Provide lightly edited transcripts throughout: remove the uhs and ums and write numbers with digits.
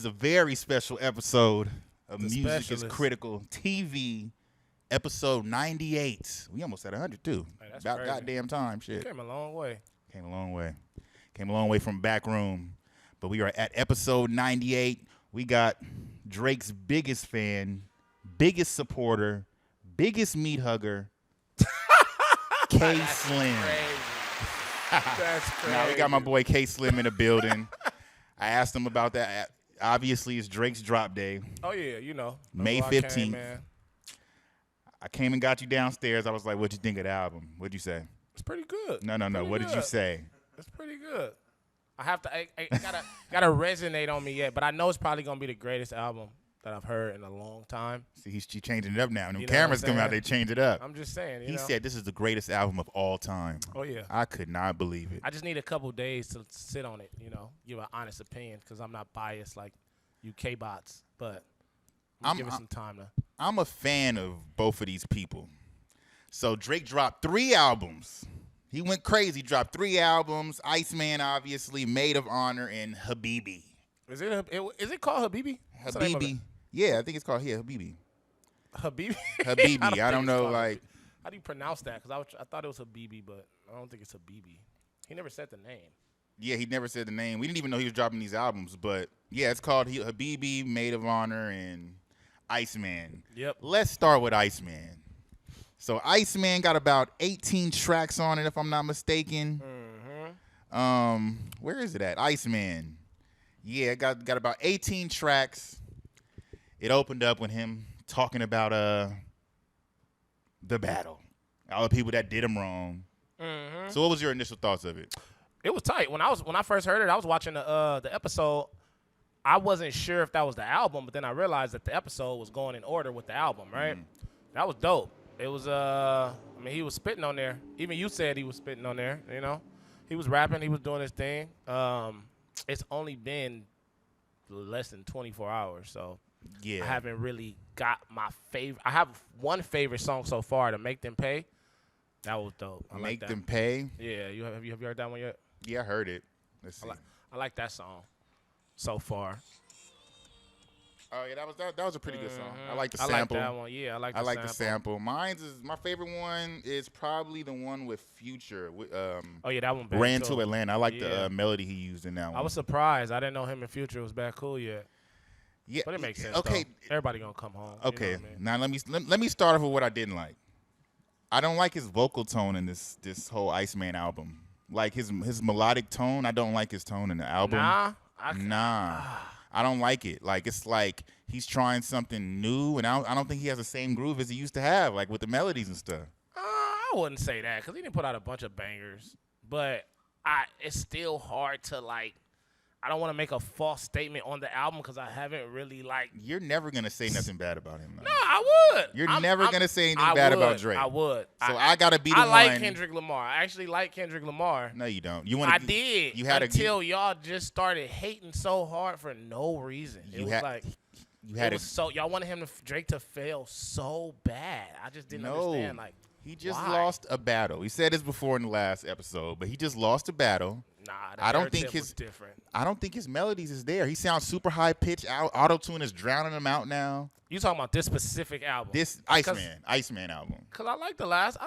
is a very special episode of The Music Specialist. is Critical TV, episode 98. We almost at 100 too. Hey, that's About crazy. goddamn time, shit. Came a long way. Came a long way. Came a long way from back room. But we are at episode 98. We got Drake's biggest fan, biggest supporter, biggest meat hugger, K Slim. That's crazy. Now we got my boy K Slim in the building. I asked him about that. Obviously, it's Drake's drop day. Oh yeah, you know. May That's why I 15th. came, man. I came and got you downstairs. I was like, what'd you think of the album? What'd you say? It's pretty good. No. Pretty What did you good. say? It's pretty good. I have to. I gotta resonate on me yet, but I know it's probably gonna be the greatest album that I've heard in a long time. See, he's changing it up now. And them You know what I'm cameras come out, saying? they change it up. I'm just saying. He You know? said this is the greatest album of all time. Oh yeah. I could not believe it. I just need a couple days to sit on it. You know, give an honest opinion because I'm not biased like UK bots, but give it some time to. I'm a fan of both of these people. So Drake dropped 3 albums. He went crazy, dropped 3 albums. Iceman, obviously, Maid of Honor, and Habibi. Is it called Habibi? What's the name of it? Habibi. Yeah, I think it's called Habibi. Habibi. Habibi. I don't think it's know, called like. Habibi. How do you pronounce that? Because I thought it was Habibi, but I don't think it's Habibi. He never said the name. Yeah, he never said the name. We didn't even know he was dropping these albums, but yeah, it's called Habibi, Maid of Honor, and Iceman. Yep. Let's start with Iceman. So Iceman got about 18 tracks on it, if I'm not mistaken. Where is it at? Iceman. Yeah, it got about 18 tracks. It opened up with him talking about the battle, all the people that did him wrong. So what was your initial thoughts of it? It was tight. When I first heard it, I was watching the episode. I wasn't sure if that was the album, but then I realized that the episode was going in order with the album, right? That was dope. It was I mean, he was spitting on there. Even you said he was spitting on there, you know? He was rapping, he was doing his thing. It's only been less than 24 hours, so Yeah. I haven't really got my favorite. I have one favorite song so far, to Make Them Pay. That was dope. I like Make that. Them Pay. Yeah, have you heard that one yet? Yeah, I heard it. Let's see. I like that song so far. Oh yeah, that was a pretty good song. I like the I sample. like that one. Yeah, I like the the sample. My favorite one is probably the one with Future. Oh yeah, that one. Bad Ran too. to Atlanta. I like Yeah. the melody he used in that one. I was surprised. I didn't know him and Future was back cool yet. Yeah, But it makes sense. Okay, though. Everybody gonna come home. okay. You know what I mean? Now let me start off with what I didn't like. I don't like his vocal tone in this whole Iceman album. Like his melodic tone. I don't like his tone in the album. Nah. I don't like it. Like it's like he's trying something new, and I don't think he has the same groove as he used to have, like with the melodies and stuff. I wouldn't say that because he didn't put out a bunch of bangers. But it's still hard to like. I don't want to make a false statement on the album because I haven't really like. You're never gonna say nothing bad about him. Though. No, I would. You're never gonna say anything I bad would. about Drake. I would. So I gotta be the I one. like Kendrick Lamar. I actually like Kendrick Lamar. No, you don't. You want? I did. You had until y'all just started hating so hard for no reason. It was like you had it was so y'all wanted Drake to fail so bad. I just didn't understand. Like he just why? lost a battle. He said this before in the last episode, but he just lost a battle. Nah, I don't think was different. I don't think his melodies is there. He sounds super high pitched. Auto tune is drowning him out now. You talking about this specific album? This Iceman album. Cause I like the last. He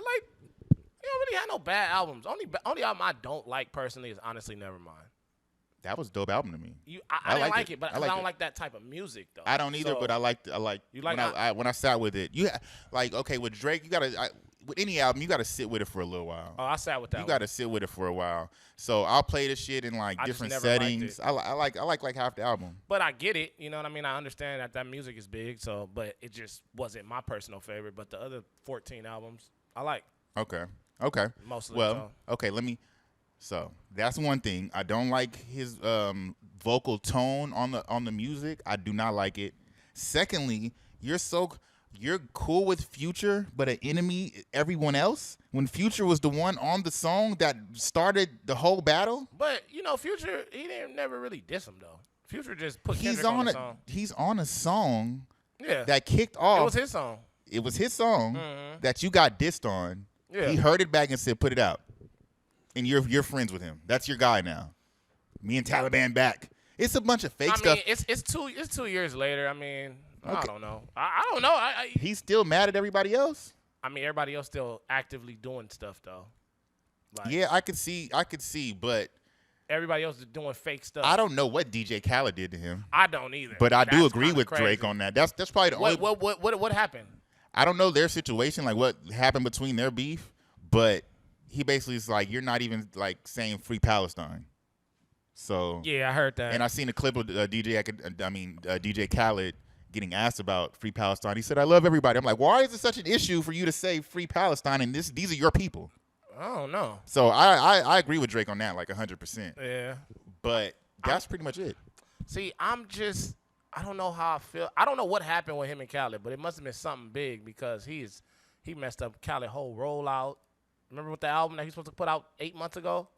don't really have no bad albums. Only album I don't like personally is honestly Nevermind. That was a dope album to me. I didn't like it, but I don't like that type of music though. I don't either, So, but I like. You like when I sat with it. Okay, with Drake, you gotta with any album, you gotta sit with it for a little while. Oh, I sat with that. You gotta sit with it for a while. So I'll play the shit in like I just different never liked settings. it. I like half the album. But I get it. You know what I mean? I understand that music is big. So, but it just wasn't my personal favorite. But the other 14 albums, I like. Okay. Mostly. Well, okay. So that's one thing. I don't like his vocal tone on the music. I do not like it. Secondly, you're cool with Future, but an enemy everyone else. When Future was the one on the song that started the whole battle. But Future, he didn't never really diss him though. Future just put He's Kendrick on the song. He's on a song. Yeah. That kicked off. It was his song. It was his song that you got dissed on. Yeah. He heard it back and said, "Put it out." And you're friends with him. That's your guy now. Me and Taliban back. It's a bunch of fake I stuff. mean, it's 2 years later. I mean, I Okay. don't know. I don't know. He's still mad at everybody else. I mean, everybody else still actively doing stuff though. Like, Yeah, I could see, but everybody else is doing fake stuff. I don't know what DJ Khaled did to him. I don't either. But I do That's agree kinda with crazy. Drake on that. That's probably the only. What happened? I don't know their situation, like what happened between their beef, but he basically is like, you're not even like saying free Palestine. So Yeah, I heard that. and I seen a clip of DJ Khaled getting asked about free Palestine. He said, "I love everybody." I'm like, why is it such an issue for you to say free Palestine and these are your people? I don't know. So I agree with Drake on that, like 100%. Yeah. But that's pretty much it. See, I don't know how I feel. I don't know what happened with him and Khaled, but it must have been something big because he messed up Khaled's whole rollout. Remember with the album that he was supposed to put out 8 months ago?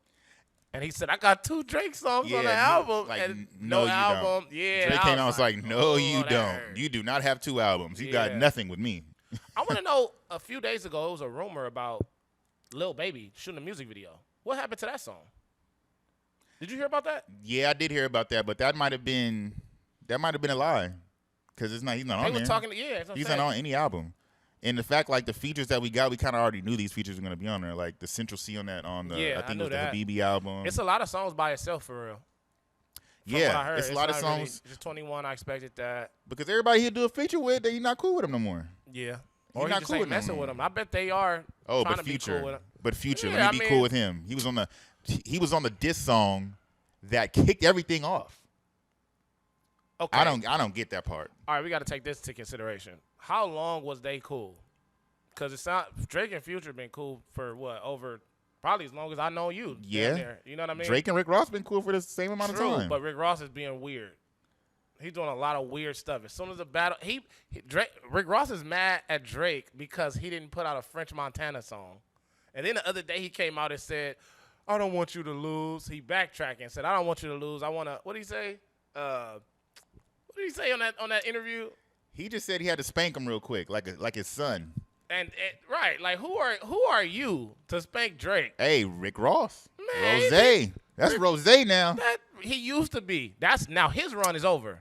And he said, I got 2 Drake songs on the album. Like, and no, you album. don't. Yeah. Drake came out and was like, no, you that don't. hurt. You do not have 2 albums. You got Yeah. nothing with me. I want to know, a few days ago, it was a rumor about Lil Baby shooting a music video. What happened to that song? Did you hear about that? Yeah, I did hear about that, but that might have been a lie, because he's not on They there. was talking to, yeah. That's what I'm He's saying. not on any album. And the fact, like the features that we got, we kind of already knew these features were gonna be on there, like the Central C on that Yeah, I think I it was knew that. the Habibi album. It's a lot of songs by itself, for real. From Yeah, what I heard, it's a lot of not songs Really, just 21, I expected that. because everybody he'll do a feature with, that you're not cool with him no more. Yeah. He Or not he just cool ain't with no messing more. with him. I bet they are Oh, trying but to be Future, cool with him. Future, Yeah, let I me be mean- cool with him. He was on the diss song that kicked everything off. Okay. I don't get that part. All right, we got to take this into consideration. How long was they cool? Because it's not Drake and Future been cool for what, over probably as long as I know you. Yeah. Damn near. You know what I mean? Drake and Rick Ross been cool for the same amount True, of time. but Rick Ross is being weird. He's doing a lot of weird stuff. As soon as the battle, Rick Ross is mad at Drake because he didn't put out a French Montana song. And then the other day he came out and said, I don't want you to lose. He backtracked and said, I don't want you to lose. I want to, what did he say? What did he say on that interview? He just said he had to spank him real quick, like his son. And right, like who are you to spank Drake? Hey, Rick Ross. Man, Rose. That's Rose now. That he used to be. That's now his run is over.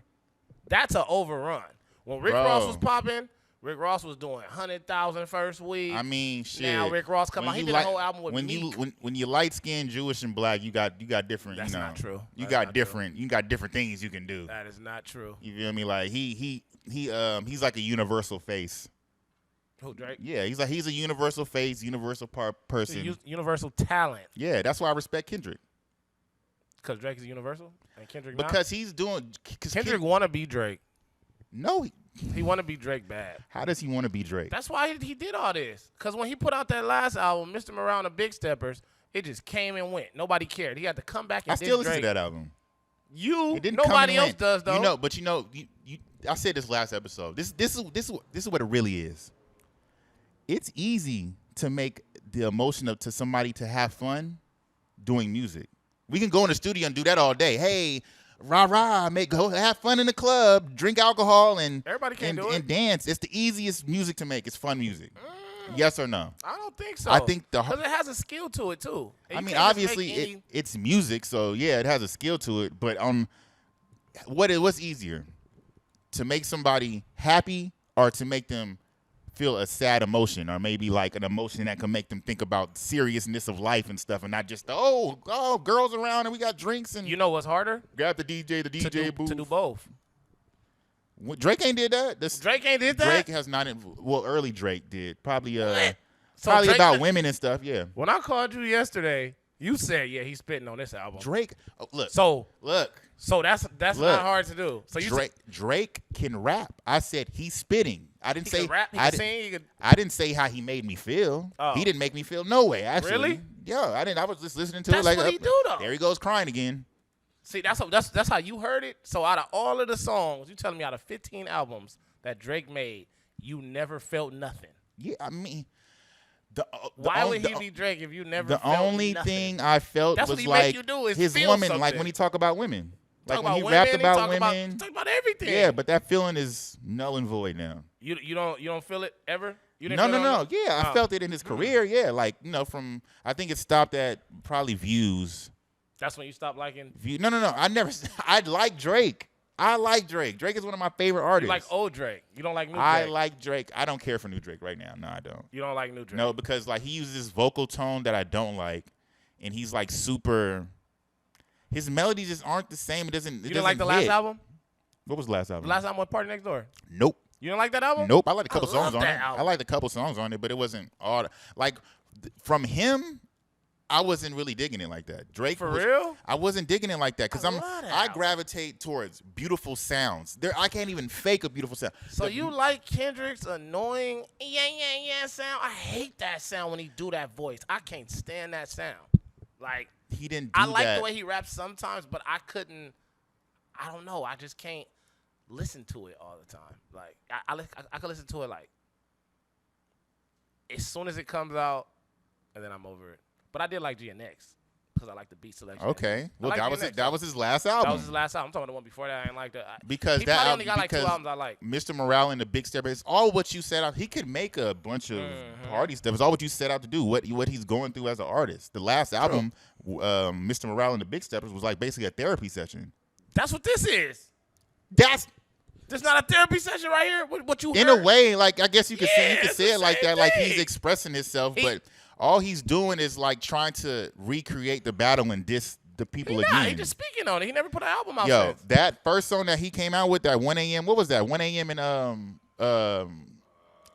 That's an overrun. When Rick Bro. Ross was popping, Rick Ross was doing 100,000 first week. I mean, shit. Now Rick Ross come When out. He you did a whole album with when Meek. you when you light skinned, Jewish and black, you got different. That's you know, not true. You That's got not different. You got different things you can do. That is not true. You feel me? Like he's like a universal face. Who, Drake? Yeah, he's a universal face, universal person. Universal talent. Yeah, that's why I respect Kendrick, Because Drake is universal and Kendrick not? because he's doing. Kendrick want to be Drake. No, He want to be Drake bad. how does he want to be Drake? That's why he did all this. Because when he put out that last album, Mr. Morale and the Big Steppers, it just came and went. Nobody cared. He had to come back and I still listen Drake. to that album. You, It didn't come nobody and else went. does though. You I said this last episode. This is what it really is. It's easy to make the emotion up to somebody to have fun doing music. We can go in the studio and do that all day. Hey, rah rah, go have fun in the club, drink alcohol and Everybody can do it. and dance. It's the easiest music to make. It's fun music. Yes or no? I don't think so. I think because it has a skill to it too. And I you mean, can't just obviously, make any- it's music, so yeah, it has a skill to it. But what's easier, to make somebody happy or to make them feel a sad emotion, or maybe like an emotion that can make them think about seriousness of life and stuff, and not just oh girls around and we got drinks and you know what's harder? grab the DJ booth. To do both. Drake ain't did that. Drake ain't did that. Drake has not. Early Drake did probably What? So probably Drake about not- women and stuff. Yeah, When I called you yesterday, you said he's spitting on this album. Drake. Look, So that's Look, not hard to do. So you Drake can rap. I said he's spitting. I didn't he say can rap, he I, can di- sing, he can, I didn't say how he made me feel. Oh. He didn't make me feel no way. Actually, Really? Yeah, I didn't. I was just listening to That's it like what he do, though. There he goes crying again. see that's how you heard it. So out of all of the songs, you telling me out of 15 albums that Drake made, you never felt nothing. Yeah, I mean, Why would he be Drake if you never the felt only nothing? thing I felt That's what was he make like you do is his feel woman, like something. when he talk about women, like Talk when about he women, rapped he about talk women. talk about everything. Yeah, but that feeling is null and void now. You don't feel it ever? You didn't No. feel it on the- Yeah, I Oh. felt it in his career. Yeah, like from I think it stopped at probably Views, That's when you stop liking. No. I never. I like Drake. I like Drake. Drake is one of my favorite artists. You like old Drake. You don't like new Drake. I like Drake. I don't care for new Drake right now. No, I don't. You don't like new Drake. No, because like he uses this vocal tone that I don't like, and he's like super. His melodies just aren't the same. It doesn't. You didn't like the last album? What was the last album? The last album was Party Next Door. Nope. You didn't like that album? Nope. I liked a couple songs on it. Album. I liked a couple songs on it, but it wasn't all like from him. I wasn't really digging it like that. Drake for real? I wasn't digging it like that because I album. gravitate towards beautiful sounds. I can't even fake a beautiful sound. So you like Kendrick's annoying yeah sound? I hate that sound when he do that voice. I can't stand that sound. Like he didn't do I like that. the way he raps sometimes, but I couldn't. I don't know. I just can't listen to it all the time. Like I could listen to it like as soon as it comes out, and then I'm over it. But I did like GNX because I like the beat selection. Okay, well like that was his last album. That was his last album. I'm talking about the one before that. I ain't like that. Because he that probably album, only got like 2 albums I like. Mr. Morale and the Big Step is all what you set out. He could make a bunch of party stuff. It's all what you set out to do. What he's going through as an artist. The last album, Mr. Morale and the Big Steppers, was like basically a therapy session. That's what this is. That's not a therapy session right here. What you in heard? a way, like I guess you could say it like that. Thing. Like he's expressing himself, but all he's doing is like trying to recreate the battle and diss the people again. He just speaking on it. He never put an album out. Yo, since. that first song that he came out with, that 1 a.m. What was that? 1 a.m. in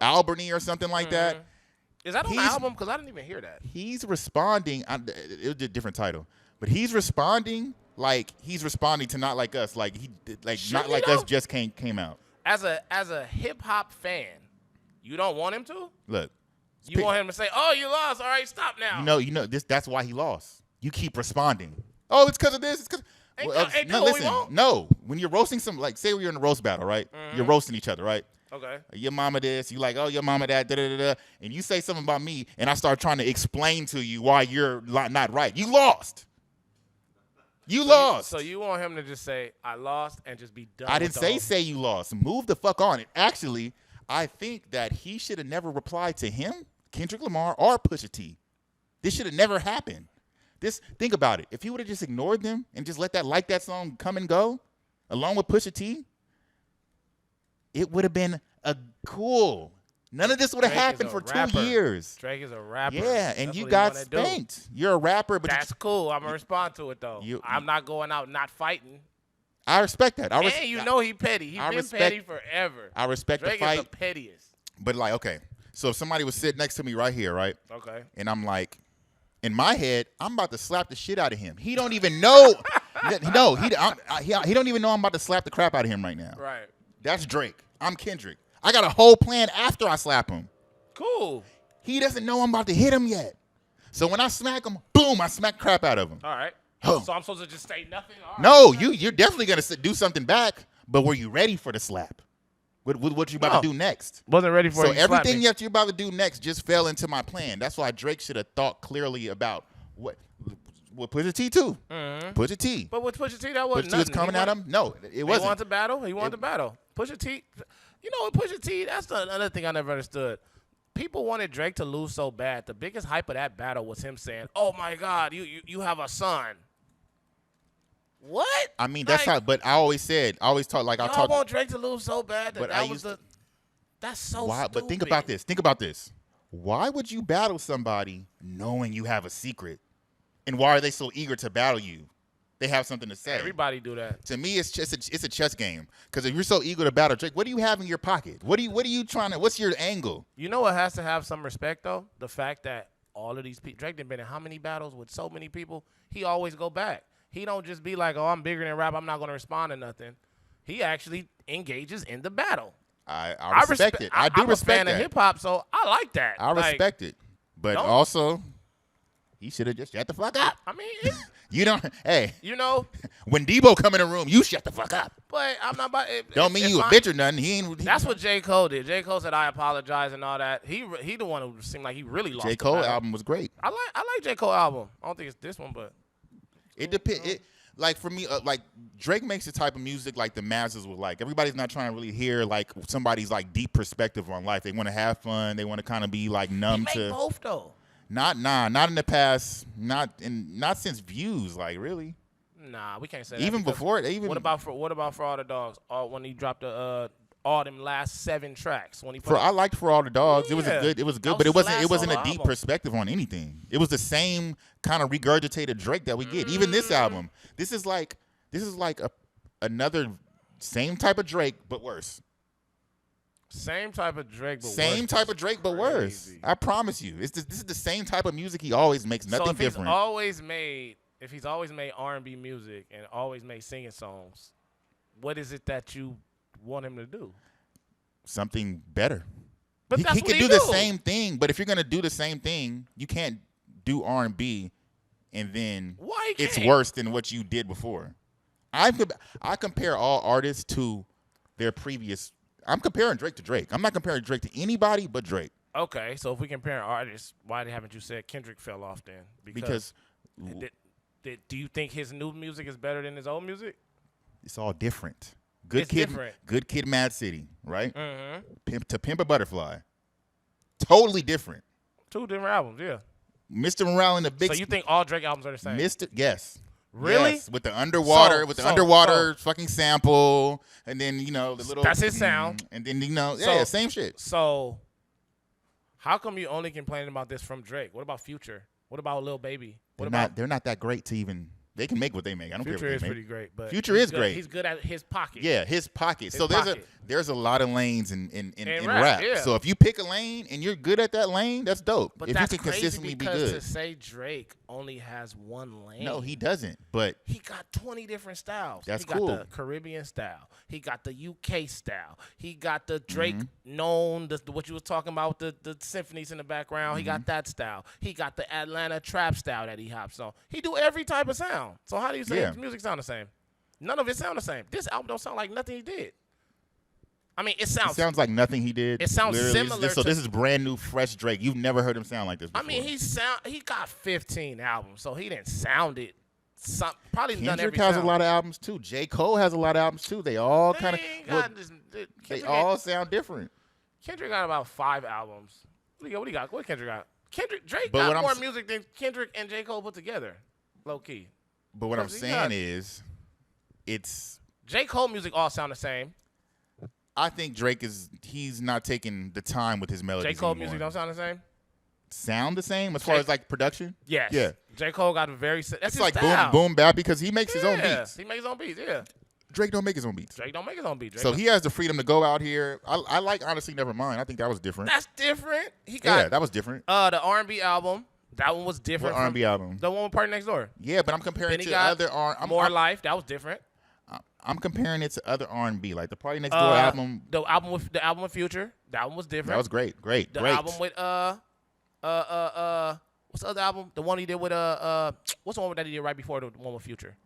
Albany or something like that. Is that on the album? Because I didn't even hear that. He's responding. It was a different title, but he's responding like he's responding to Not Like Us. Like Not Like Us just came out. As a hip hop fan, you don't want him to? Look. You want him to say, "Oh, you lost. All right, stop now." You know this. That's why he lost. You keep responding. Oh, it's because of this. It's because. No. When you're roasting say you're in a roast battle, right? You're roasting each other, right? Okay. Your mama this. You like, oh, your mama that. Da da da da. And you say something about me, and I start trying to explain to you why you're not right. You lost. You lost. So you want him to just say, "I lost," and just be done. I didn't say you lost. Move the fuck on. Actually, I think that he should have never replied to him, Kendrick Lamar, or Pusha T. This should have never happened. Think about it. If he would have just ignored them and just let that song come and go, along with Pusha T, it would have been a cool. None of this would have happened for rapper. 2 years. Drake is a rapper. Yeah, and That's you what got he wanna do. spanked. You're a rapper, but that's cool. I'm gonna respond to it though. I'm not going out not fighting. I respect that. And you know he petty. He's been petty forever. I respect Drake the fight. Drake is the pettiest. But like, okay, so if somebody was sitting next to me right here, right? Okay. And I'm like, in my head, I'm about to slap the shit out of him. He don't even know. No, he don't even know I'm about to slap the crap out of him right now. Right. That's Drake. I'm Kendrick. I got a whole plan after I slap him. Cool. He doesn't know I'm about to hit him yet. So when I smack him, boom, I smack the crap out of him. All right. Huh. So I'm supposed to just say nothing? All right. No, you're definitely going to do something back, but were you ready for the slap? What you about to do next? Wasn't ready for it. So everything that you're about to do next just fell into my plan. That's why Drake should have thought clearly about what Pusha T too. Mm-hmm. Pusha T. But with Pusha T, that wasn't Pusha T was coming at him? No, it wasn't. He wanted to battle? He wanted to battle. Pusha T, you know, with Pusha T, that's another thing I never understood. People wanted Drake to lose so bad. The biggest hype of that battle was him saying, "Oh my God, you have a son." What? I mean, that's how. But I always talk like I y'all talk. want Drake to lose so bad But that's so why? stupid. But think about this. Why would you battle somebody knowing you have a secret? And why are they so eager to battle you? They have something to say. Everybody do that. To me, it's a chess game. Because if you're so eager to battle Drake, what do you have in your pocket? What are you trying to? What's your angle? You know what has to have some respect though? The fact that all of these people, Drake done been in how many battles with so many people? He always go back. He don't just be like, "Oh, I'm bigger than rap. I'm not going to respond to nothing." He actually engages in the battle. I respect it. I do respect I'm a fan that. of hip hop, so I like that. I respect it. But also, he should have just shut the fuck up. I mean, you don't. Hey, you know, when Debo come in the room, you shut the fuck up. but I'm not about. Don't mean you a bitch or nothing. He ain't. That's what J. Cole did. J. Cole said, "I apologize" and all that. He the one who seemed like he really lost. J. Cole album was great. I like J. Cole album. I don't think it's this one, but it depends. Like for me, like Drake makes the type of music like the masses would like. Everybody's not trying to really hear like somebody's like deep perspective on life. They want to have fun. They want to kind of be like numb he to. make both though. Not in the past. Not since Views. Like really. Nah, we can't say that. Even before. What about for all the dogs? When he dropped all them last 7 tracks when he put I liked For All the Dogs. Yeah. It was good, That but it was his wasn't last a deep solo perspective on anything. It was the same kind of regurgitated Drake that we get. Even this album. This is like another same type of Drake but worse. Same type of Drake, but Same worse. type of Drake but worse. Crazy. I promise you. This is the same type of music he always makes. Nothing so if different. If he's always made R&B music and always made singing songs, what is it that you want him to do? Something better. But he that's can what do the same thing, but if you're gonna do the same thing, you can't do R&B and then Why it's can't? worse than what you did before. I compare all artists to their previous. I'm comparing Drake to Drake. I'm not comparing Drake to anybody but Drake. Okay, so if we compare artists, why haven't you said Kendrick fell off then? Because do you think his new music is better than his old music? it's all different. Different. Good Kid, Mad City, right? Mm-hmm. To Pimp a Butterfly, totally different. 2 different albums, yeah. Mr. Morale and the Big. So you think all Drake albums are the same? Yes. Really? Yes, with the underwater, So- fucking sample, and then the little. That's his sound. And then So- same shit. So, how come you only complaining about this from Drake? What about Future? What about Lil Baby? They're not that great to even. They can make what they make. I don't Future care is what they pretty make. great, but Future he's is good. great. He's good at his pocket. Yeah, his pocket. So pocket. there's a lot of lanes in rap, rap. yeah. So if you pick a lane and you're good at that lane, that's dope. But if that's you can crazy consistently be because good. to say Drake only has one lane. No, he doesn't. But He got 20 different styles. That's he cool. got the Caribbean style. He got the UK style. He got the Drake Mm-hmm. known, what you was talking about, the symphonies in the background. He Mm-hmm. got that style. He got the Atlanta trap style that he hops on. He do every type of sound. So how do you say Yeah. his music sound the same? None of it sound the same. This album don't sound like nothing he did. I mean, it it sounds. sounds like nothing he did. It sounds Literally. similar So to- this is brand new, fresh Drake. You've never heard him sound like this before. I mean, he got 15 albums, so he didn't sound it. Probably done Kendrick every has sound. a lot of albums too. J. Cole has a lot of albums too. They all kind of. They Kendrick all sound different. Kendrick got about 5 albums. What do you got? What Kendrick got? Drake But what got I'm more s- music than Kendrick and J. Cole put together. Low key. But what I'm Because he saying got- is, it's. J. Cole music all sound the same. I think Drake he's not taking the time with his melodies J. Cole anymore. music don't sound the same? Sound the same as far as like production. Yes. Yeah. J. Cole got a very that's It's his like style. boom bap because he makes his own Yeah, beats. He makes his own beats, yeah. Drake don't make his own beats. Drake don't make his own beats. Drake So don't- he has the freedom to go out here. I like Honestly Nevermind. I think that was different. That's different. He Yeah, got that was different. the R&B album. That one was different. What R&B album? The one with Party Next Door. Yeah, but I'm comparing Then it he to got other R. More Life. That was different. I'm comparing it to other R&B, like the Party Next Door album. The album with Future. That one was different. That was great. The album with what's the other album? The one he did with what's the one that he did right before the one with Future?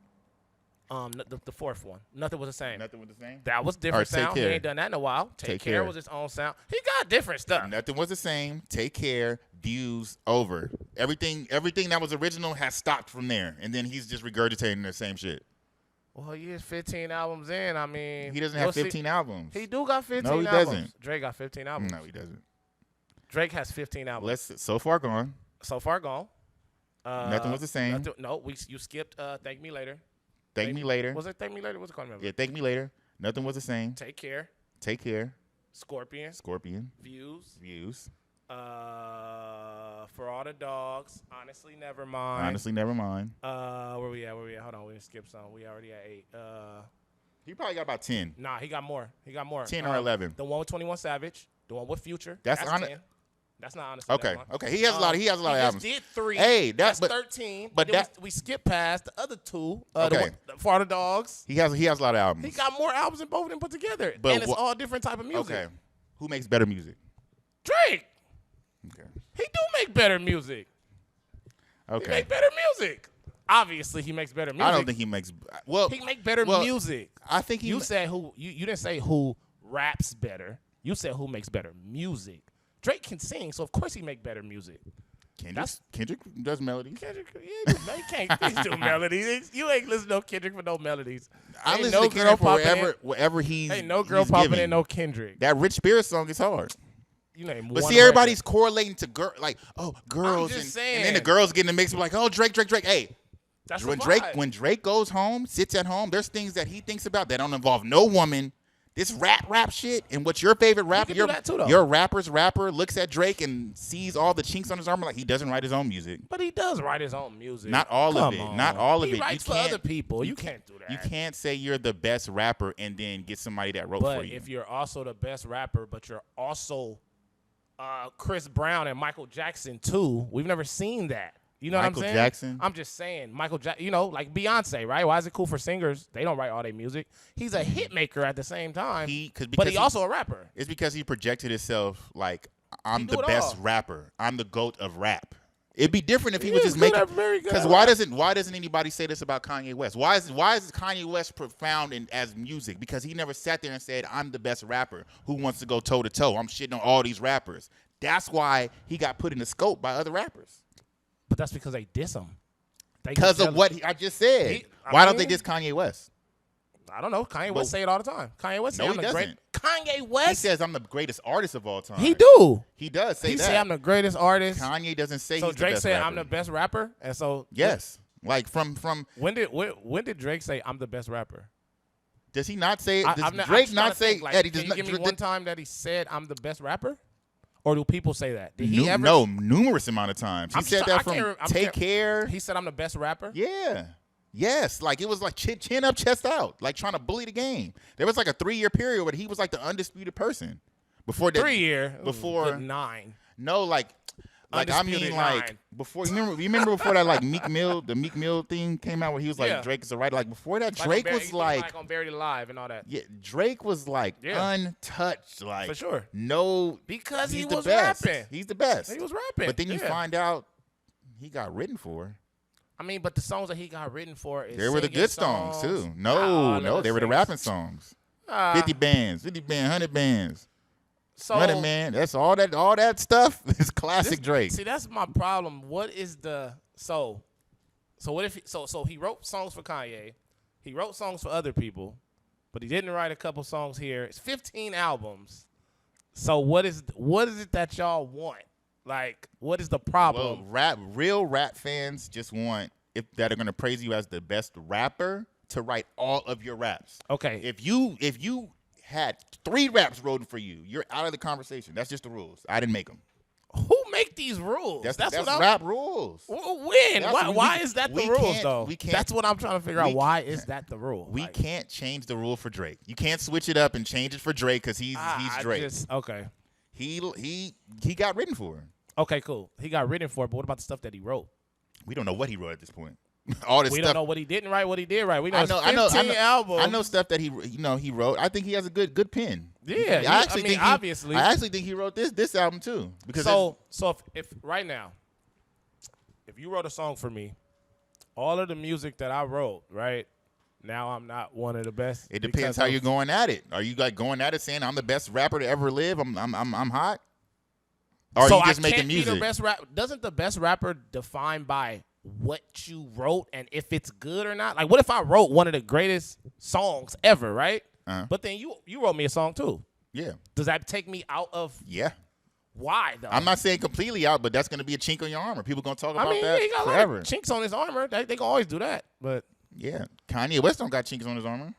The fourth one. Nothing was the same. Nothing was the same. That was different Take sound. He Care. ain't done that in a while. Take Care Care. was his own sound. He got different stuff. Nothing was the same. Take Care. Views over. Everything that was original has stopped from there, and then he's just regurgitating the same shit. Well, he is 15 albums in. I mean, He doesn't we'll have see. 15 albums. He do got 15 No, he albums. doesn't. Drake got 15 albums. No, he doesn't. Drake has 15 albums. So far gone. So far gone. Nothing was the same. You skipped Thank Me Later. Thank Me Later. Was it Thank Me Later? What's it called? Yeah, Thank Me Later. Nothing was the same. Take Care. Take Care. Scorpion. Scorpion. Views. Views. For All the Dogs. Honestly, never mind. Honestly, never mind. Where we at? Hold on, we skipped some. We already at 8. He probably got about 10. Nah, he got more. 10 or 11. The one with 21 Savage. The one with Future. That's 10. That's not honestly. Okay. Never mind. Okay. He has a lot. He has a lot of just albums. did 3. Hey, that's but 13. but Then that- we skipped past the other 2. Okay. For All the Dogs. He has a lot of albums. He got more albums than both of them put together. But and it's all different type of music. Okay. Who makes better music? Drake. Okay. He do make better music. He Okay. make better music. Obviously, he makes better music. I don't think he makes. Well, he make better well, music. I think he. You said who? You didn't say who raps better. You said who makes better music. Drake can sing, so of course he make better music. Kendrick does melodies. Kendrick, yeah, he can't please do melodies. You ain't listen to no Kendrick for no melodies. I Ain't listen no to Kendrick for girl popping wherever he's. Ain't no girl he's popping giving. in no Kendrick. That Rich Spirit song is hard. You name But one see, everybody's record. correlating to girls, just and saying. then the girls get in the mix and be like, oh, Drake. Hey, That's when the vibe. Drake goes home, sits at home, there's things that he thinks about that don't involve no woman. This rap shit, and what's your favorite rapper? can do that too, though. Your rapper's rapper looks at Drake and sees all the chinks on his armor like he doesn't write his own music. But he does write his own music. Not all of Come it. on. Not all of he it. writes for other people. You can't do that. You can't say you're the best rapper and then get somebody that wrote But for you. if you're also the best rapper, but you're also Chris Brown and Michael Jackson too, we've never seen that. You know Michael what I'm saying? Jackson? I'm just saying, Michael Jackson, you know, like Beyonce, right? Why is it cool for singers? They don't write all their music. He's a hit maker at the same time, but he's also a rapper. It's because he projected himself like, I'm do the it best all. rapper. I'm the GOAT of rap. It'd be different if he He was is just good making. at- very good Because at why rap. doesn't anybody say this about Kanye West? Why is Kanye West profound as music? Because he never sat there and said, I'm the best rapper. Who wants to go toe to toe? I'm shitting on all these rappers. That's why he got put in the scope by other rappers. But that's because they diss him. Because of what I just said. Why don't they diss Kanye West? I don't know. Kanye West say it all the time. Kanye West say No, I'm he the great. doesn't. Kanye West. He says I'm the greatest artist of all time. He do. He does say He that. say I'm the greatest artist. Kanye doesn't say So he's Drake the best said rapper. I'm the best rapper, and so Yes. Like from When did Drake say I'm the best rapper? does he not say I'm does I'm Drake just trying not to say think, like, Eddie can does you not give me one time that he said I'm the best rapper, or do people say that? Did he no, ever? no, numerous amount of times. He I'm said just- that I can't from re- I'm Take can't- Care. He said I'm the best rapper. Yeah. Yes, like it was like chin up, chest out, like trying to bully the game. There was like a 3-year period where he was like the undisputed person. Before that, 3 year. before Good 9. no, like I Undisputed mean, like 9. before. You remember before that, like the Meek Mill thing came out where he was like Yeah. Drake is a writer. Like before that, Like Drake on was like on Buried Alive and all that. yeah, Drake was like Yeah. untouched, like For sure. No, Because he he's the was best. rapping. He's the best. He was rapping. But then you yeah. find out he got written for. I mean, but the songs that he got written for is They were the singing good songs too. Ah, No, they were the rapping songs. 50 bands, 100 bands, So 100 man. That's all that stuff is classic Drake. See, that's my problem. What is the so what if so he wrote songs for Kanye, he wrote songs for other people, but he didn't write a couple songs here. It's 15 albums. So what is it that y'all want? Like, what is the problem? Well, real rap fans just want that are gonna praise you as the best rapper to write all of your raps. Okay. If you had 3 raps written for you, you're out of the conversation. That's just the rules. I didn't make them. Who make these rules? That's what I'm, rap rules. When? That's- Why is that the we rules can't- though? we can't- That's what I'm trying to figure out. we Why is that the rule? We Like, can't change the rule for Drake. You can't switch it up and change it for Drake because he's Drake. Okay. He got written for. Okay, cool. He got written for it, but what about the stuff that he wrote? We don't know what he wrote at this point. All this We stuff. don't know what he didn't write, what he did write. We know, I it's know, 15 albums. I know stuff that he wrote. I think he has a good pen. Yeah, I actually think obviously. I actually think he wrote this album too. Because So if right now, if you wrote a song for me, all of the music that I wrote, right now, I'm not one of the best. it depends how you're going at it. Are you like going at it saying I'm the best rapper to ever live? I'm hot. Or So are you just I making can't be music? the best rap. Doesn't the best rapper define by what you wrote and if it's good or not? Like, what if I wrote one of the greatest songs ever, right? Uh-huh. But then you wrote me a song too. Yeah. Does that take me out of Yeah. why though? I'm not saying completely out, but that's going to be a chink on your armor. People going to talk about I mean, that he got forever. a lot of chinks on his armor. They can always do that. But Yeah. Kanye West don't got chinks on his armor.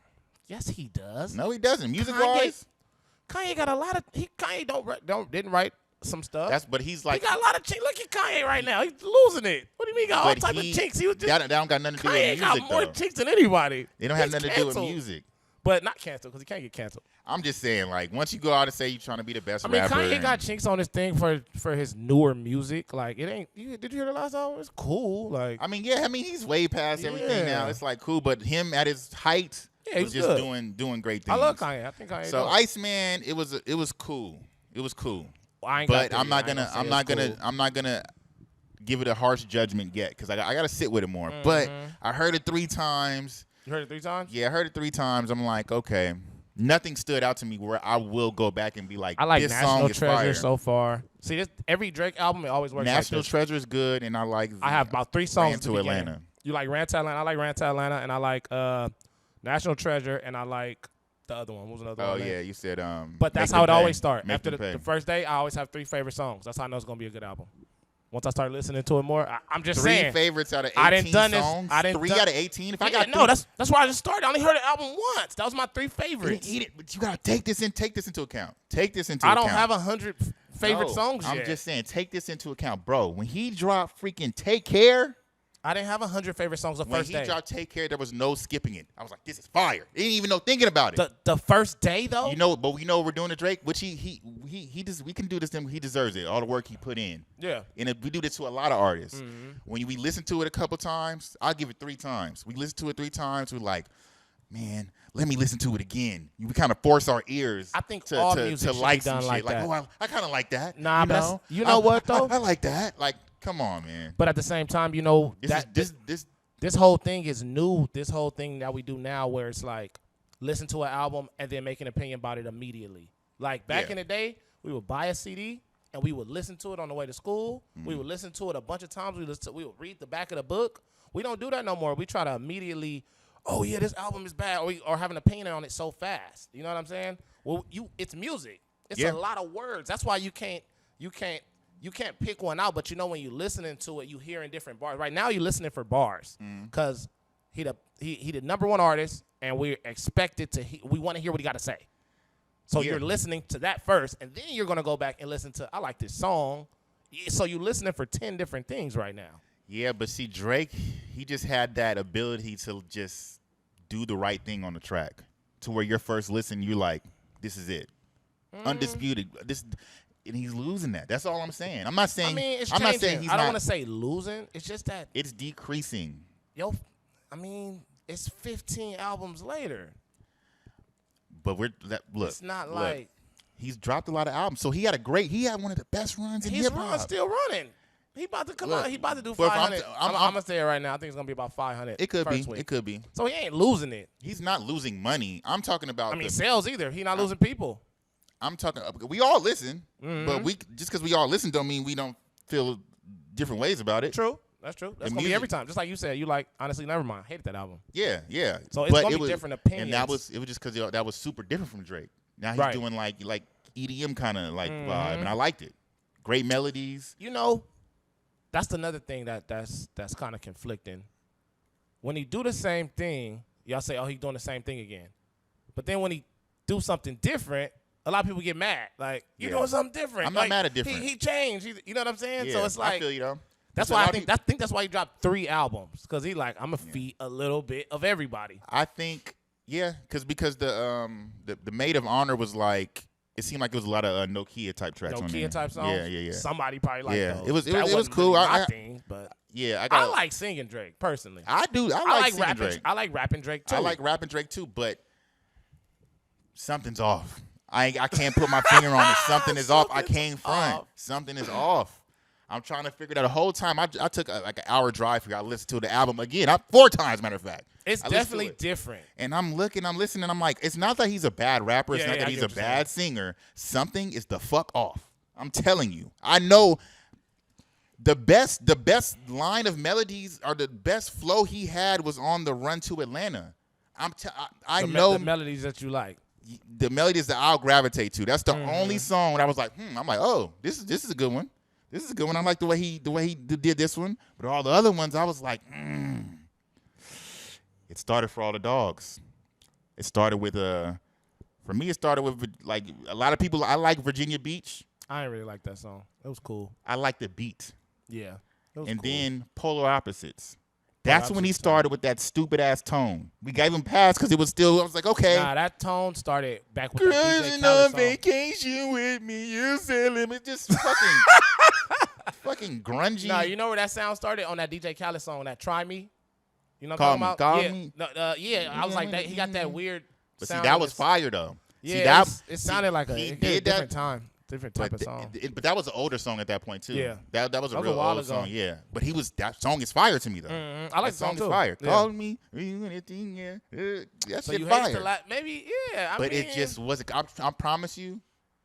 yes, he does. No, he doesn't. Music Kanye- wise, Kanye got a lot of. Kanye didn't write some stuff. but he's like he got a lot of chinks. Look at Kanye right now. He's losing it. What do you mean? He got all but type of chinks. He was just. that don't got nothing to do Kanye with got music more though. chinks than anybody. They don't have He's nothing to do with canceled. music. But not canceled because he can't get canceled. I'm just saying, like, once you go out and say you're trying to be the best I mean, rapper, Kanye got chinks on his thing for his newer music. Like, it ain't. Did you hear the last album? It's cool. Like, he's way past everything Yeah. now. It's like cool, but him at his height Yeah, he was was just good. doing great I things. love Kanye. I think Kanye. So dope. Iceman, it was cool. It was cool. I ain't got But there I'm yet. not I ain't gonna say I'm it's not gonna cool. I'm not gonna give it a harsh judgment yet because I got to sit with it more. But I heard it 3 times. You heard it 3 times? Yeah, I heard it 3 times. I'm like, okay. Nothing stood out to me where I will go back and be like, I like this National song is Treasure fire. so far. See, every Drake album, it always works National like this. Treasure is good, and I like. I have about 3 songs Ran at the to beginning. Atlanta. You like Ran to Atlanta? I like Ran to Atlanta, and I like National Treasure, and I like The other one. What was another Oh one? yeah, you said But that's Make how Them it Pay. always starts. Make After Them Pay. the first day, I always have 3 favorite songs. That's how I know it's gonna be a good album. Once I start listening to it more, I'm just Three saying. favorites out of 18 I didn't done this. songs. I didn't 3 done- out of 18. If I Yeah, got no, that's why I just started. I only heard the album once. That was my 3 you favorites. didn't eat it, but you gotta take this into account. Take this into I account. don't have 100 favorite No, songs yet. I'm just saying, take this into account, bro. When he dropped freaking Take Care. I didn't have 100 favorite songs the When first he day. dropped Take Care, there was no skipping it. I was like, this is fire. Didn't even know thinking about it. The first day though. But we know what we're doing to Drake, which he just we can do this. He deserves it. All the work he put in. Yeah. And we do this to a lot of artists. Mm-hmm. When we listen to it a couple times, I'll give it 3 times. We listen to it 3 times. We're like, man, let me listen to it again. We kind of force our ears. I think to, all to, music to should like be done some like shit. Like, that. oh, I kind of like that. Nah, you but know, you know what though? I like that. Like, come on, man. But at the same time, you know This this whole thing is new. This whole thing that we do now, where it's like listen to an album and then make an opinion about it immediately. Like back in the day, we would buy a CD and we would listen to it on the way to school. We would listen to it a bunch of times. We would read the back of the book. We don't do that no more. We try to immediately, oh yeah, this album is bad, or have an opinion on it so fast. You know what I'm saying? Well, it's music. It's a lot of words. That's why you can't pick one out. But you know when you're listening to it, you hearing different bars. Right now you're listening for bars because he the #1 artist, and we're expected to. We want to hear what he got to say. So you're listening to that first, and then you're gonna go back and listen to. I like this song. So you're listening for 10 different things right now. Yeah, but see, Drake, he just had that ability to just do the right thing on the track, to where your first listen, you're like, this is it, undisputed. And he's losing that. That's all I'm saying. I'm not saying. I mean, it's I'm changing. not saying he's I don't not. want to say losing. It's just that It's decreasing. it's 15 albums later. But look. It's not look, like he's dropped a lot of albums. So he had one of the best runs in his hip run hop. still running. He about to come Look, out. He about to do but if 500. I'm gonna say it right now. I think it's gonna be about 500. It could be. first week. It could be. So he ain't losing it. He's not losing money. I'm talking about. I mean, sales either. He not losing people. I'm talking. We all listen, Mm-hmm. but just because we all listen don't mean we don't feel different ways about it. True. That's true. That's gonna be music- every time. Just like you said, you like honestly, never mind. Hated that album. Yeah, yeah. So it's But gonna it be was, different opinions. And it was just because that was super different from Drake. Now he's Right. doing like EDM kind of like vibe, and I liked it. Great melodies. You know, that's another thing that's kind of conflicting. When he do the same thing, y'all say, oh, he doing the same thing again. But then when he do something different, a lot of people get mad. Like, you're doing something different. I'm not mad at different. He changed. You know what I'm saying? Yeah, So it's like, I feel you though. that's why I think that's why he dropped 3 albums. Because he like, I'm going to feed a little bit of everybody. I think because the Maid of Honor was like, it seemed like it was a lot of Nokia type tracks on there. Nokia type songs? Yeah. Somebody probably like Yeah, those. it That was wasn't cool. really my I thing, but Yeah, I like singing Drake, personally. I do. I like singing rapping. Drake. I like rapping Drake, too. I like rapping Drake too, but something's off. I can't put my finger on it. Something is off. I can't front. off. Something is off. I'm trying to figure it out. The whole time I took like an hour drive for you. I listened to the album again. 4 times, matter of fact. It's I listened to definitely it. different. And I'm listening. I'm like, it's not that he's a bad rapper. It's Yeah, not yeah, that I he's get a what you're bad singer. Something is the fuck off. I'm telling you. I know the best line of melodies or the best flow he had was on the Run to Atlanta. I know the melodies that you like. the melodies that I'll gravitate to. That's the only song when I was like, I'm like, oh, this is a good one. This is a good one. I like the way he did this one. But all the other ones, I was like, It started for all the dogs. It started with for me, it started with like a lot of people. I like Virginia Beach. I didn't really like that song. It was cool. I like the beat. Yeah. It was And cool. then Polar Opposites. That's when he Opposites, started with that stupid ass tone. We gave him pass because it was still. I was like, okay. Nah, that tone started back with the DJ Cruising Khaled on song. vacation with me, you selling me, just fucking, fucking grungy. Nah, you know where that sound started? On that DJ Khaled song, that Try Me. You know what Call I'm me, talking call about? me. Yeah, I was like, that. He got that weird But see, sound that in was his- fire though. Yeah, see, that it sounded like he a did different that. time, different type of song. But that was an older song at that point too. Yeah. that was a That was a real while old ago. song. Yeah, but that song is fire to me though. I like that song too. is fire. Yeah. Call me, anything, yeah. That So shit you fire. hate the maybe, yeah. I But mean, it just wasn't. I promise you,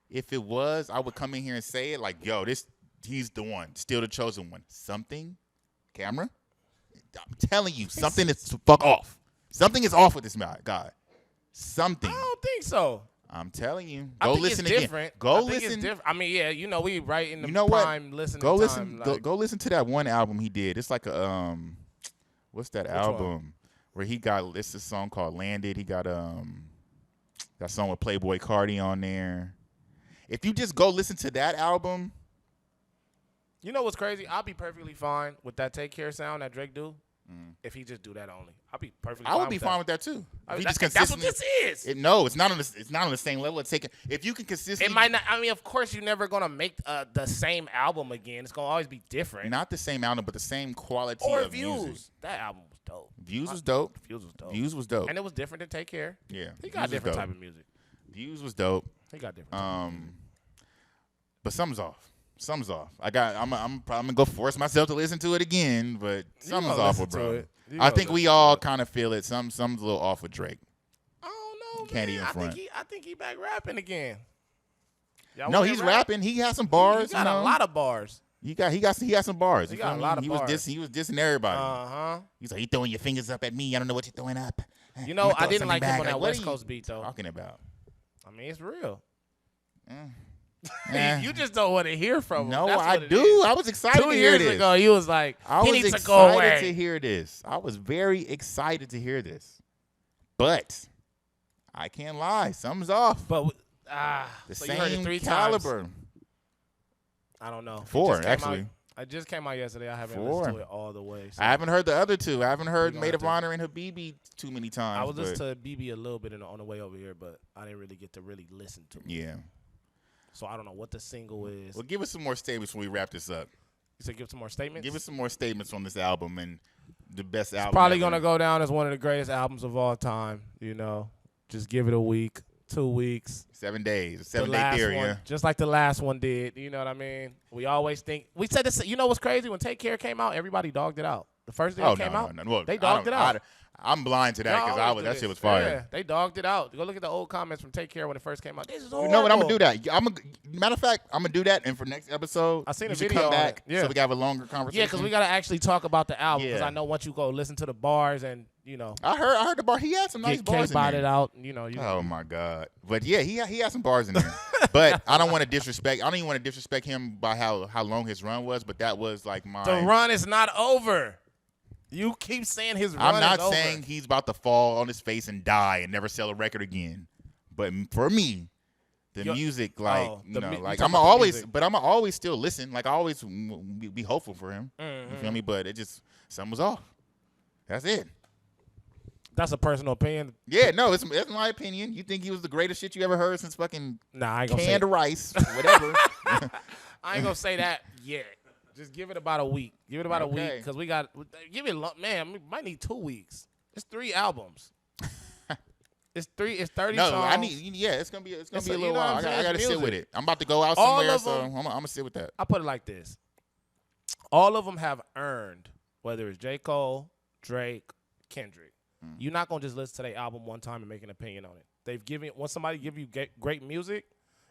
if it was, I would come in here and say it like, yo, he's the one, still the chosen one. Something, camera. I'm telling you, something is fuck off. Something is off with this guy. Something. I don't think so. I'm telling you. I Go think listen it's again. different. Go I think listen. It's different. I mean, yeah, we right in the You know what? prime listening Go time. listen. Like, Go listen to that one album he did. It's like a what's that album one? where he got? It's a song called Landed. He got that song with Playboy Cardi on there. If you just go listen to that album, you know what's crazy? I'll be perfectly fine with that Take Care sound that Drake do. If he just do that only, I'll be perfectly. I would be fine with that too. I mean, If he just that's what consistently, this is. No, it's not on the same level. It's taking. If you can consistently, It might not. I mean, of course, you're never gonna make the same album again. It's gonna always be different. not the same album, but the same quality Or of Views. music. That album was dope. Views was dope. Views was dope. Views was dope. And it was different than Take Care. Yeah, He Views got was different dope. type of music. Views was dope. He got different. Type of music. But something's off. Something's off. I'm probably gonna go force myself to listen to it again, but something's gonna off listen with to bro. it. You I gonna think we listen to all it. kind of feel it. Something's a little off with Drake. I don't know, Can't man. even front. I think he back rapping again. Y'all No, wanna he's rap? rapping. He has some bars. He got a lot of bars. He got some bars. He You got feel a lot me? of bars. He was dissing everybody. Uh-huh. He's like, you throwing your fingers up at me. I don't know what you're throwing up. You know, I didn't like him on that what West are Coast you beat though. talking about? I mean, it's real. Eh. You just don't want to hear from him. No, That's I what it do. is. I was excited 2 to hear years this. ago, you was like, I he was needs to go excited away. to hear this. I was very excited to hear this. But I can't lie. Something's off. But The so you heard it same 3 caliber. times. I don't know. It 4, just came actually. out- I just came out yesterday. I haven't 4. listened to it all the way. So I haven't heard the other two. I haven't heard We gonna Maid have of to- Honor and Habibi too many times. I was but listening to BB a little bit on the way over here, but I didn't really get to really listen to it. yeah. So I don't know what the single is. Well, give us some more statements when we wrap this up. You said give some more statements? Give us some more statements on this album and the best album. Probably ever. going to go down as one of the greatest albums of all time, you know. Just give it a week, 2 weeks. 7 days. The 7 day last theory. one, Yeah. just like the last one did. You know what I mean? We always think we said this. You know what's crazy? When Take Care came out, everybody dogged it out. The first day Oh it came out, no. Well, they dogged it out. I'm blind to that Y'all because do that this. shit was fire. Yeah, they dogged it out. Go look at the old comments from Take Care when it first came out. This is horrible. You know what? I'm gonna do that. Matter of fact, I'm gonna do that, and for next episode, I seen you a should video come on back it. Yeah. so we can have a longer conversation. Yeah, because we got to actually talk about the album. Because Yeah. I know once you go listen to the bars and, you know, I heard the bar. He had some nice get bars in K-bot there. it out, you know. Oh my god! But yeah, he had some bars in there. But I don't want to disrespect. I don't even want to disrespect him by how long his run was. But that was like my. The run is not over. You keep saying his run I'm not is over. saying he's about to fall on his face and die and never sell a record again. But for me, the music, like you like talking I'm about the always, music. but I'm always still listen. Like I always be hopeful for him. You feel me? But it just something was off. That's it. That's a personal opinion. Yeah, no, it's my opinion. You think he was the greatest shit you ever heard since fucking Nah, I ain't gonna say canned rice, whatever. I ain't gonna say that yet. Just give it about a week. Give it about a week Okay. because we got give it. Man, we might need 2 weeks. It's 3 albums. It's 30 No, songs. I need. Yeah, it's gonna be a you little know what while. I'm I saying? gotta It's sit with music. it. I'm about to go out All somewhere, of so them- I'm gonna sit with that. I put it like this. All of them have earned, whether it's J. Cole, Drake, Kendrick. You're not going to just listen to their album one time and make an opinion on it. They've given, once somebody give you great music,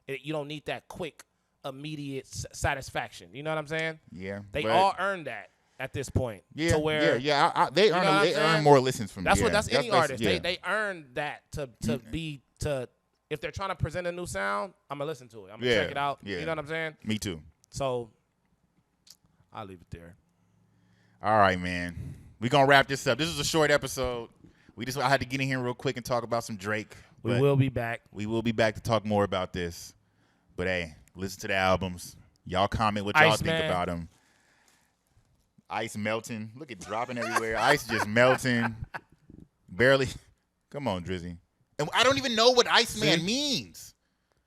you don't need that quick, immediate satisfaction. You know what I'm saying? Yeah, They but- all earned that at this point. Yeah, to where they know what I'm earn saying? more listens from me. That's yeah. what that's any artist. Yeah. They earned that to if they're trying to present a new sound, I'm gonna listen to it. I'm gonna Yeah, check it out. yeah. You know what I'm saying? Me too. So I'll leave it there. All right, man. We're gonna wrap this up. This is a short episode. I had to get in here real quick and talk about some Drake. We but will be back. We will be back to talk more about this. But hey, listen to the albums. Y'all comment what y'all think Iceman. about them. Ice melting. Look at dropping everywhere. Ice just melting. Barely. Come on, Drizzy. And I don't even know what Iceman See? means.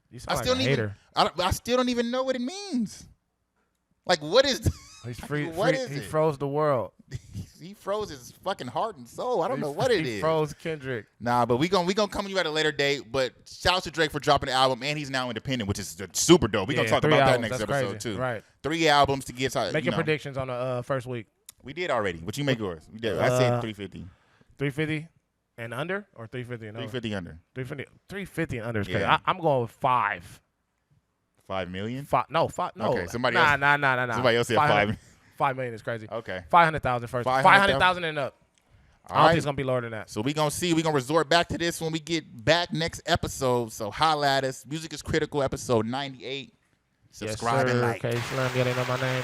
You I sound still like a don't even. hater. I still don't even know what it means. Like, what is? He's free. What is he it? froze the world. He froze his fucking heart and soul. I don't know what it he is. froze Kendrick. Nah, but we gonna come to you at a later date. But shout out to Drake for dropping the album, and he's now independent, which is super dope. We're gonna talk 3 about that albums. next That's episode crazy. too. Right. 3 albums to get. Making predictions on the first week. We did already. But you make yours. We did. I said 350. 350 and under or 350 and over? 350 under. 350 and under is crazy. Yeah. I'm going with 5. 5 million. 5. No, 5. No. Okay, somebody nah, else. Nah. Somebody else said 5. 5 million is crazy. Okay. 500,000 first. 500,000 500,000 and up. I don't think it's gonna be lower than that. So we gonna see. We gonna resort back to this when we get back next episode. So holla at us. Music is Critical, episode 98. Subscribe and like. Okay, Slim, you didn't know my name.